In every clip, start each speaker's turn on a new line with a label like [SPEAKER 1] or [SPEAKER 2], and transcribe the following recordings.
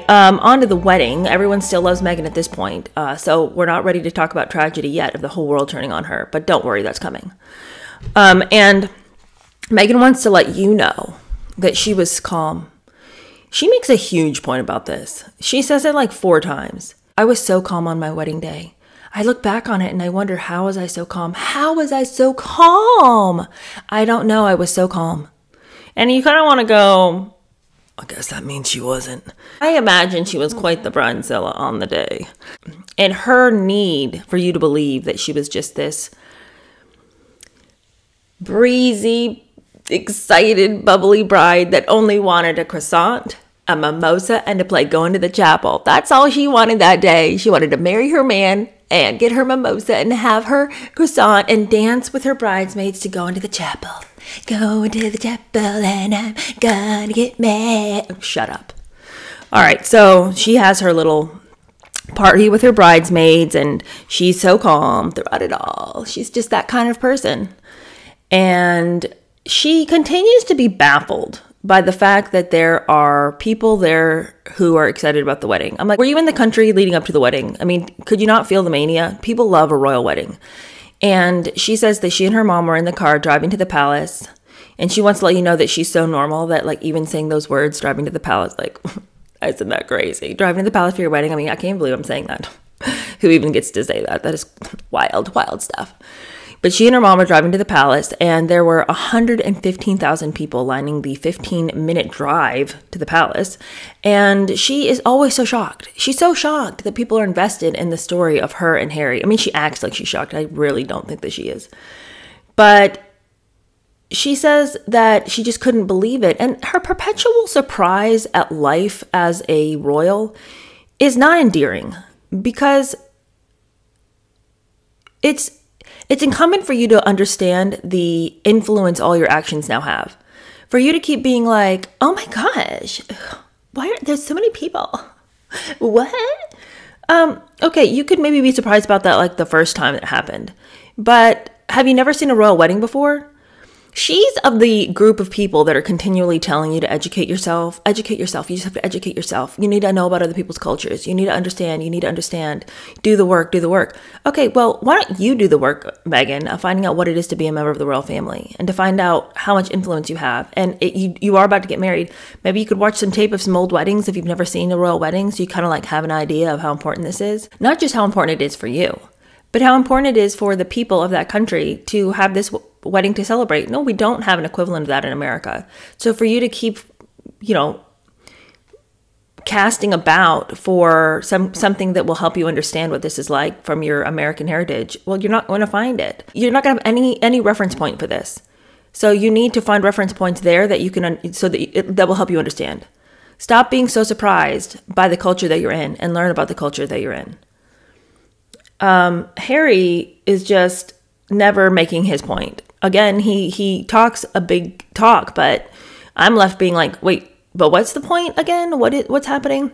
[SPEAKER 1] on to the wedding. Everyone still loves Meghan at this point, so we're not ready to talk about tragedy yet of the whole world turning on her, but don't worry, that's coming. And Meghan wants to let you know that she was calm. She makes a huge point about this. She says it like 4 times. I was so calm on my wedding day. I look back on it and I wonder, how was I so calm? How was I so calm? I don't know. I was so calm. And you kind of want to go, I guess that means she wasn't. I imagine she was quite the bridezilla on the day. And her need for you to believe that she was just this breezy, excited, bubbly bride that only wanted a croissant, a mimosa, and to play going to the chapel. That's all she wanted that day. She wanted to marry her man and get her mimosa and have her croissant and dance with her bridesmaids to go into the chapel. Go into the chapel and I'm gonna get mad. Oh, shut up. All right, so she has her little party with her bridesmaids and she's so calm throughout it all. She's just that kind of person. And she continues to be baffled by the fact that there are people there who are excited about the wedding. I'm like, were you in the country leading up to the wedding? I mean, could you not feel the mania? People love a royal wedding. And she says that she and her mom were in the car driving to the palace. And she wants to let you know that she's so normal that, like, even saying those words, driving to the palace, like, isn't that crazy? Driving to the palace for your wedding? I mean, I can't believe I'm saying that. Who even gets to say that? That is wild, wild stuff. But she and her mom are driving to the palace, and there were 115,000 people lining the 15-minute drive to the palace. And she is always so shocked. She's so shocked that people are invested in the story of her and Harry. I mean, she acts like she's shocked. I really don't think that she is. But she says that she just couldn't believe it. And her perpetual surprise at life as a royal is not endearing, because it's incumbent for you to understand the influence all your actions now have. For you to keep being like, oh my gosh, why are there so many people? What? Okay, you could maybe be surprised about that like the first time it happened. But have you never seen a royal wedding before? She's of the group of people that are continually telling you to educate yourself. Educate yourself. You just have to educate yourself. You need to know about other people's cultures. You need to understand. You need to understand. Do the work. Do the work. Okay, well, why don't you do the work, Meghan, of finding out what it is to be a member of the royal family and to find out how much influence you have. And you are about to get married. Maybe you could watch some tape of some old weddings if you've never seen a royal wedding, so you kind of like have an idea of how important this is. Not just how important it is for you, but how important it is for the people of that country to have this wedding to celebrate. No, we don't have an equivalent of that in America. So for you to keep, casting about for something that will help you understand what this is like from your American heritage, well, you're not going to find it. You're not going to have any reference point for this. So you need to find reference points there that you can, that will help you understand. Stop being so surprised by the culture that you're in and learn about the culture that you're in. Harry is just never making his point. Again, he talks a big talk, but I'm left being like, wait, but what's the point again? What's happening?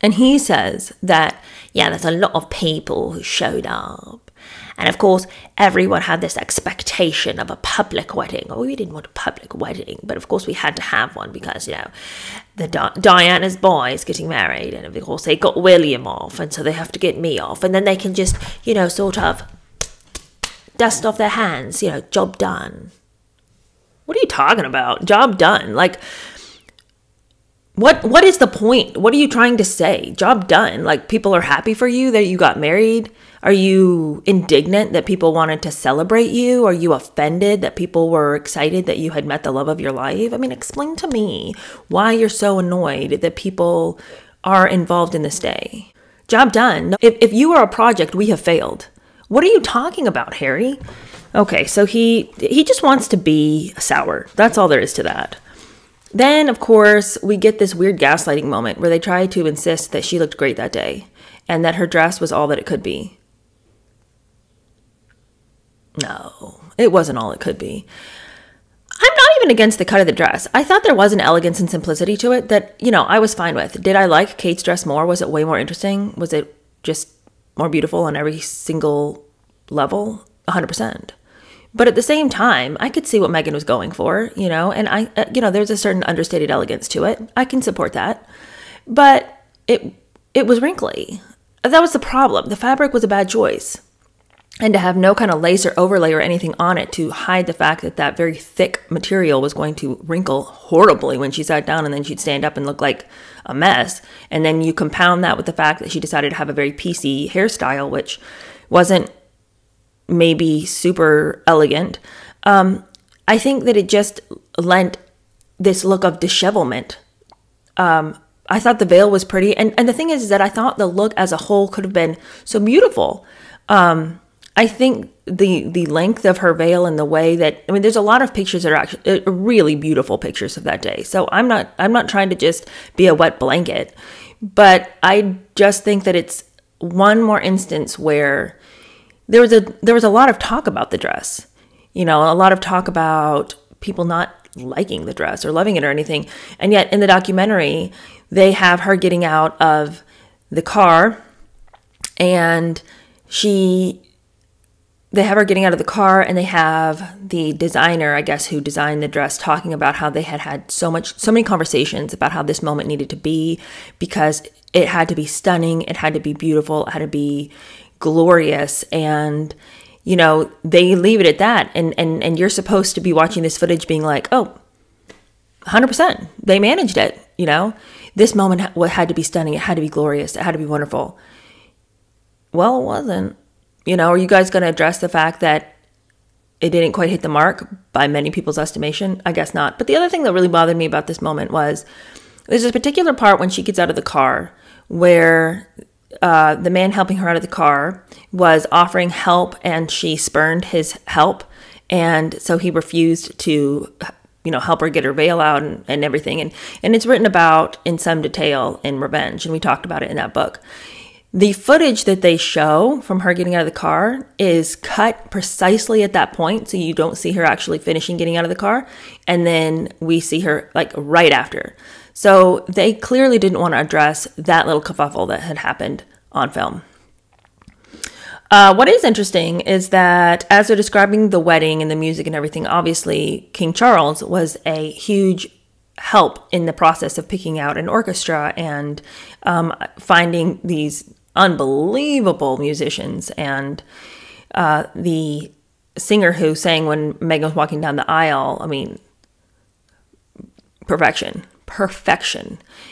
[SPEAKER 1] And he says that, yeah, there's a lot of people who showed up. And of course, everyone had this expectation of a public wedding. Oh, we didn't want a public wedding, but of course we had to have one because, the Diana's boy is getting married. And of course they got William off, and so they have to get me off. And then they can just, sort of dust off their hands, job done. What are you talking about? Job done. Like, what is the point? What are you trying to say? Job done. Like, people are happy for you that you got married? Are you indignant that people wanted to celebrate you? Are you offended that people were excited that you had met the love of your life? I mean, explain to me why you're so annoyed that people are involved in this day. Job done. If you are a project, we have failed. What are you talking about, Harry? Okay, so he just wants to be sour. That's all there is to that. Then, of course, we get this weird gaslighting moment where they try to insist that she looked great that day and that her dress was all that it could be. No, it wasn't all it could be. I'm not even against the cut of the dress. I thought there was an elegance and simplicity to it that, I was fine with. Did I like Kate's dress more? Was it way more interesting? Was it just more beautiful on every single level? 100%. But at the same time, I could see what Meghan was going for, and there's a certain understated elegance to it. I can support that. But it was wrinkly. That was the problem. The fabric was a bad choice. And to have no kind of lace or overlay or anything on it to hide the fact that that very thick material was going to wrinkle horribly when she sat down, and then she'd stand up and look like a mess. And then you compound that with the fact that she decided to have a very PC hairstyle, which wasn't maybe super elegant. I think that it just lent this look of dishevelment. I thought the veil was pretty. And the thing is that I thought the look as a whole could have been so beautiful. I think the length of her veil and the way that, I mean, there's a lot of pictures that are actually really beautiful pictures of that day. So I'm not trying to just be a wet blanket, but I just think that it's one more instance where there was a lot of talk about the dress, a lot of talk about people not liking the dress or loving it or anything. And yet in the documentary, they have her getting out of the car, and they have her getting out of the car, and they have the designer, I guess, who designed the dress, talking about how they had so many conversations about how this moment needed to be, because it had to be stunning, it had to be beautiful, it had to be glorious. And, they leave it at that. And you're supposed to be watching this footage being like, oh, 100%, they managed it. This moment had to be stunning. It had to be glorious. It had to be wonderful. Well, it wasn't. Are you guys going to address the fact that it didn't quite hit the mark by many people's estimation? I guess not. But the other thing that really bothered me about this moment was there's this particular part when she gets out of the car where the man helping her out of the car was offering help, and she spurned his help. And so he refused to, help her get her veil out and everything. And it's written about in some detail in Revenge, and we talked about it in that book. The footage that they show from her getting out of the car is cut precisely at that point, so you don't see her actually finishing getting out of the car, and then we see her like right after. So they clearly didn't want to address that little kerfuffle that had happened on film. What is interesting is that as they're describing the wedding and the music and everything, obviously King Charles was a huge help in the process of picking out an orchestra and finding these unbelievable musicians. And the singer who sang when Meghan was walking down the aisle, I mean, perfection.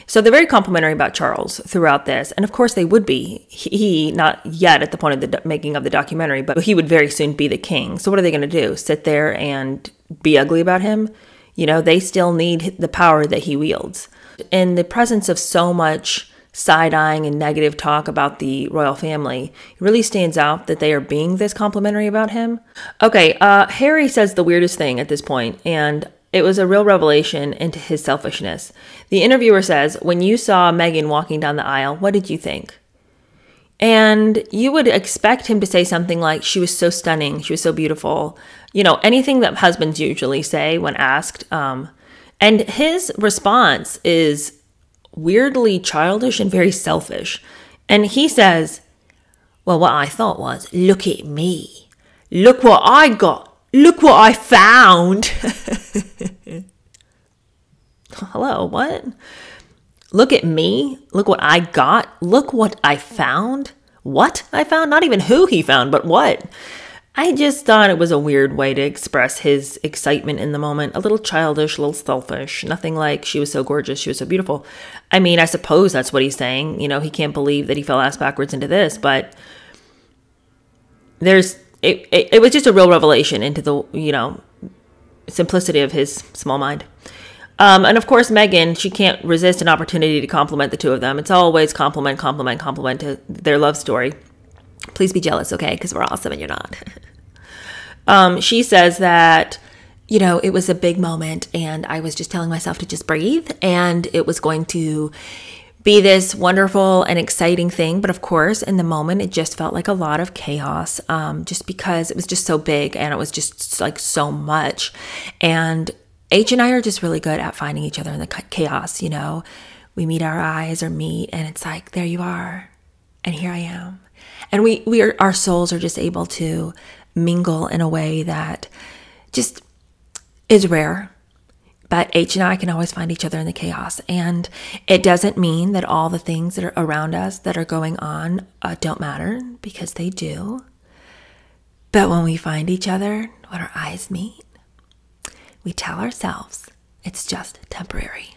[SPEAKER 1] So they're very complimentary about Charles throughout this. And of course they would be. He not yet at the point of the making of the documentary, but he would very soon be the king. So what are they going to do? Sit there and be ugly about him? They still need the power that he wields. In the presence of so much side-eyeing and negative talk about the royal family, it really stands out that they are being this complimentary about him. Okay, Harry says the weirdest thing at this point, and it was a real revelation into his selfishness. The interviewer says, when you saw Meghan walking down the aisle, what did you think? And you would expect him to say something like, she was so stunning, she was so beautiful. Anything that husbands usually say when asked. And his response is weirdly childish and very selfish. And he says, well, what I thought was, look at me. Look what I got. Look what I found. Hello, what? Look at me. Look what I got. Look what I found. What I found? Not even who he found, but what? I just thought it was a weird way to express his excitement in the moment. A little childish, a little selfish. Nothing like she was so gorgeous, she was so beautiful. I mean, I suppose that's what he's saying. He can't believe that he fell ass backwards into this, but it was just a real revelation into the, simplicity of his small mind. And of course, Meghan, she can't resist an opportunity to compliment the two of them. It's always compliment to their love story. Please be jealous, okay? Because we're awesome and you're not. She says that, it was a big moment and I was just telling myself to just breathe, and it was going to be this wonderful and exciting thing. But of course, in the moment, it just felt like a lot of chaos, just because it was just so big and it was just like so much. And H and I are just really good at finding each other in the chaos. We meet our eyes or meet, and it's like, there you are, and here I am. And our souls are just able to mingle in a way that just is rare. But H and I can always find each other in the chaos. And it doesn't mean that all the things that are around us that are going on don't matter, because they do. But when we find each other, when our eyes meet, we tell ourselves it's just temporary.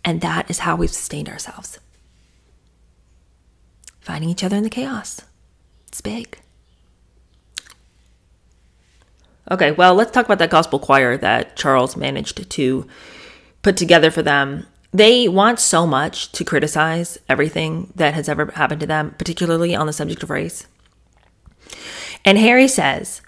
[SPEAKER 1] And that is how we've sustained ourselves. Finding each other in the chaos. It's big. Okay, well, let's talk about that gospel choir that Charles managed to put together for them. They want so much to criticize everything that has ever happened to them, particularly on the subject of race. And Harry says,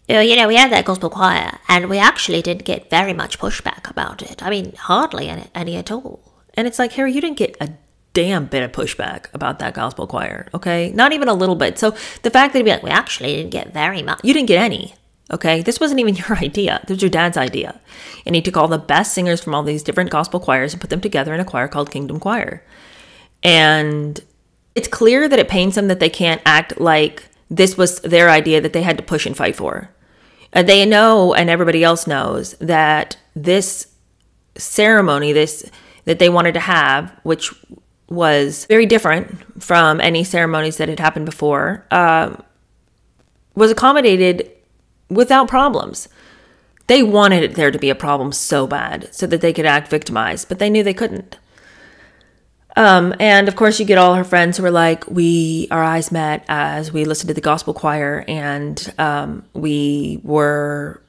[SPEAKER 2] you know, we had that gospel choir, and we actually didn't get very much pushback about it. I mean, hardly any at all.
[SPEAKER 1] And it's like, Harry, you didn't get a damn bit of pushback about that gospel choir, okay? Not even a little bit. So the fact that he'd be like,
[SPEAKER 2] we actually didn't get very much.
[SPEAKER 1] You didn't get any, okay? This wasn't even your idea. This was your dad's idea. And he took all the best singers from all these different gospel choirs and put them together in a choir called Kingdom Choir. And it's clear that it pains them that they can't act like this was their idea that they had to push and fight for. They know, and everybody else knows, that this ceremony, that they wanted to have, which was very different from any ceremonies that had happened before, was accommodated without problems. They wanted there to be a problem so bad so that they could act victimized, but they knew they couldn't. And of course, you get all her friends who were like, our eyes met as we listened to the gospel choir, and we were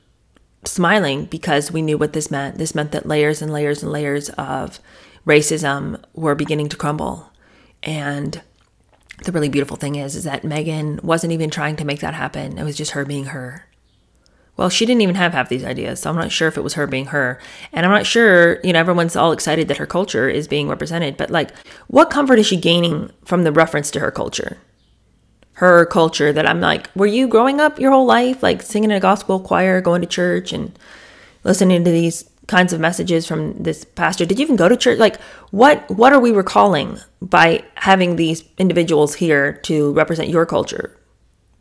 [SPEAKER 1] smiling because we knew what this meant. This meant that layers and layers and layers of racism were beginning to crumble. And the really beautiful thing is that Meghan wasn't even trying to make that happen. It was just her being her. Well, she didn't even have half these ideas, so I'm not sure if it was her being her. And I'm not sure, everyone's all excited that her culture is being represented, but like, what comfort is she gaining from the reference to her culture? Her culture that I'm like, were you growing up your whole life, like singing in a gospel choir, going to church and listening to these kinds of messages from this pastor? Did you even go to church? Like, what are we recalling by having these individuals here to represent your culture?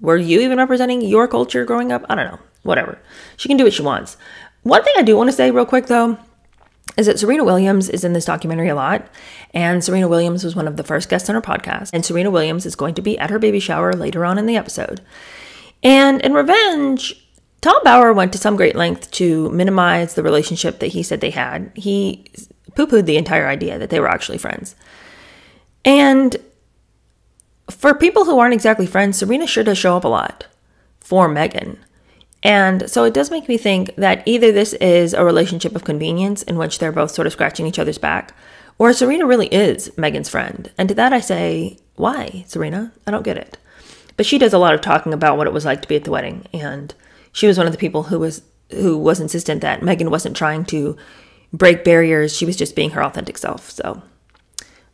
[SPEAKER 1] Were you even representing your culture growing up? I don't know. Whatever. She can do what she wants. One thing I do want to say real quick, though, is that Serena Williams is in this documentary a lot. And Serena Williams was one of the first guests on her podcast. And Serena Williams is going to be at her baby shower later on in the episode. And in revenge, Tom Bauer went to some great length to minimize the relationship that he said they had. He poo-pooed the entire idea that they were actually friends. And for people who aren't exactly friends, Serena sure does show up a lot for Meghan. And so it does make me think that either this is a relationship of convenience in which they're both sort of scratching each other's back, or Serena really is Meghan's friend. And to that I say, why, Serena? I don't get it. But she does a lot of talking about what it was like to be at the wedding. And she was one of the people who was insistent that Meghan wasn't trying to break barriers. She was just being her authentic self. So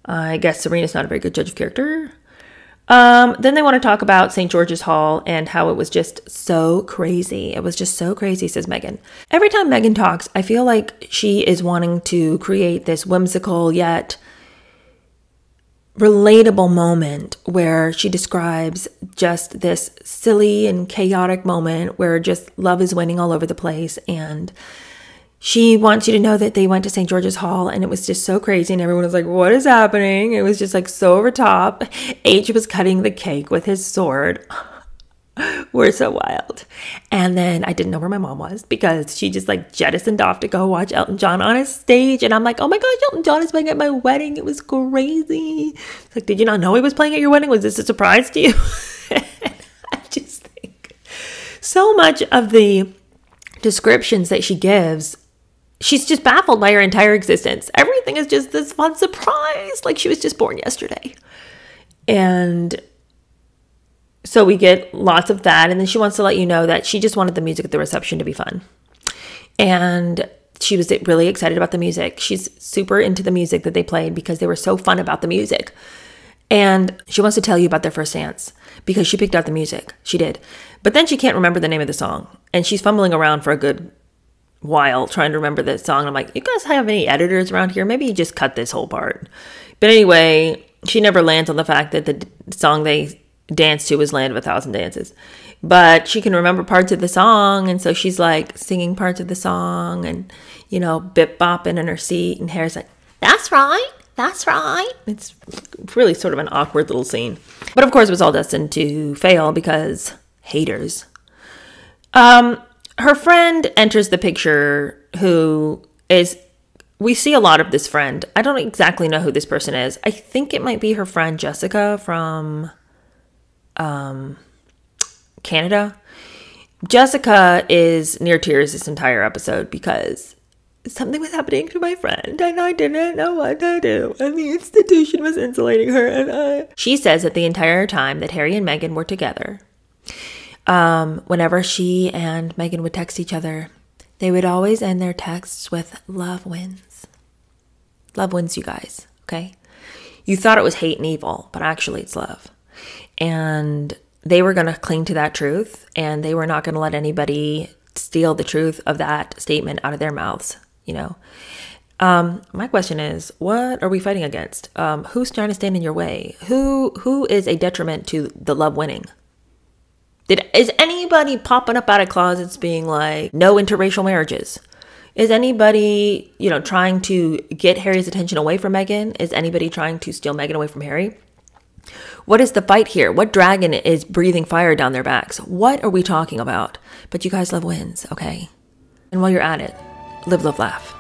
[SPEAKER 1] I guess Serena's not a very good judge of character. Then they want to talk about St. George's Hall and how it was just so crazy. It was just so crazy, says Meghan. Every time Meghan talks, I feel like she is wanting to create this whimsical yet relatable moment where she describes just this silly and chaotic moment where just love is winning all over the place. And she wants you to know that they went to St. George's Hall and it was just so crazy. And everyone was like, what is happening? It was just like so over top. H was cutting the cake with his sword. We're so wild. And then I didn't know where my mom was because she just like jettisoned off to go watch Elton John on his stage. And I'm like, oh my gosh, Elton John is playing at my wedding. It was crazy. It's like, did you not know he was playing at your wedding? Was this a surprise to you? I just think so much of the descriptions that she gives, she's just baffled by her entire existence. Everything is just this fun surprise. Like she was just born yesterday. And so we get lots of that. And then she wants to let you know that she just wanted the music at the reception to be fun. And she was really excited about the music. She's super into the music that they played because they were so fun about the music. And she wants to tell you about their first dance because she picked out the music. She did. But then she can't remember the name of the song. And she's fumbling around for a good while trying to remember the song. I'm like, you guys have any editors around here? Maybe you just cut this whole part. But anyway, she never lands on the fact that the song they danced to was Land of a Thousand Dances. but she can remember parts of the song. And so she's like singing parts of the song and, you know, bip bopping in her seat. And Harry's like,
[SPEAKER 2] That's right. That's right.
[SPEAKER 1] it's really sort of an awkward little scene. But of course, it was all destined to fail because haters. Her friend enters the picture who is, we see a lot of this friend. I don't exactly know who this person is. I think it might be her friend Jessica from Canada. Jessica is near tears this entire episode because something was happening to my friend and I didn't know what to do. And the institution was insulating her. And she says that the entire time that Harry and Meghan were together, whenever she and Meghan would text each other, they would always end their texts with love wins. Love wins, you guys, okay? You thought it was hate and evil, but actually it's love. And they were going to cling to that truth, and they were not going to let anybody steal the truth of that statement out of their mouths, you know? My question is, what are we fighting against? Who's trying to stand in your way? Who is a detriment to the love winning? Is anybody popping up out of closets being like, no interracial marriages? Is anybody, you know, trying to get Harry's attention away from Meghan? Is anybody trying to steal Meghan away from Harry? What is the fight here? What dragon is breathing fire down their backs? What are we talking about? But you guys love wins, okay? And while you're at it, live, love, laugh.